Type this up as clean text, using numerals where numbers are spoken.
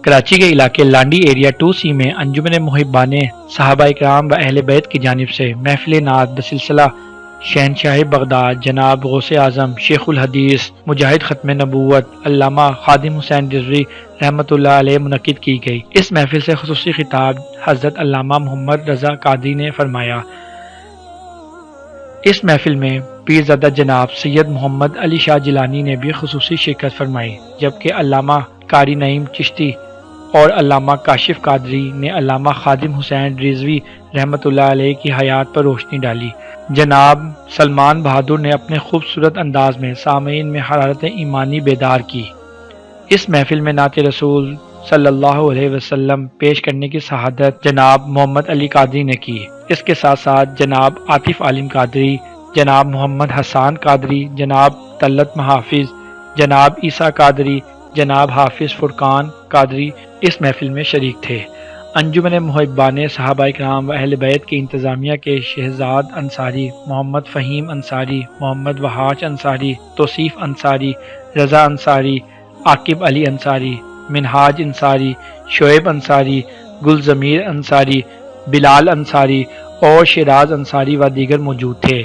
کراچی کے علاقے لانڈھی ایریا ٹوسی میں انجمن محبان صحابہ کرام و اہل بیت کی جانب سے محفل-e-melad بسلسلہ شہنشاہ بغداد جناب غوث اعظم شیخ الحدیث مجاہد ختم نبوت علامہ خادم حسین رضوی رحمۃ اللہ علیہ منعقد کی گئی۔ اس محفل سے خصوصی خطاب حضرت علامہ محمد رضا قادری نے فرمایا۔ اس محفل میں پیرزادہ جناب سید محمد علی شاہ جیلانی نے بھی خصوصی شرکت فرمائی، جبکہ علامہ قاری نعیم چشتی اور علامہ کاشف قادری نے علامہ خادم حسین رضوی رحمۃ اللہ علیہ کی حیات پر روشنی ڈالی۔ جناب سلمان بہادر نے اپنے خوبصورت انداز میں سامعین میں حرارت ایمانی بیدار کی۔ اس محفل میں نعت رسول صلی اللہ علیہ وسلم پیش کرنے کی سعادت جناب محمد علی قادری نے کی۔ اس کے ساتھ ساتھ جناب عاطف عالم قادری، جناب محمد حسان قادری، جناب طلت محافظ، جناب عیسیٰ قادری، جناب حافظ فرقان قادری اس محفل میں شریک تھے۔ انجمن محبان صحابہ کرام و اہل بیت کی انتظامیہ کے شہزاد انصاری، محمد فہیم انصاری، محمد وحاج انصاری، توصیف انصاری، رضا انصاری، عاقب علی انصاری، منہاج انصاری، شعیب انصاری، گل ضمیر انصاری، بلال انصاری اور شیراز انصاری و دیگر موجود تھے۔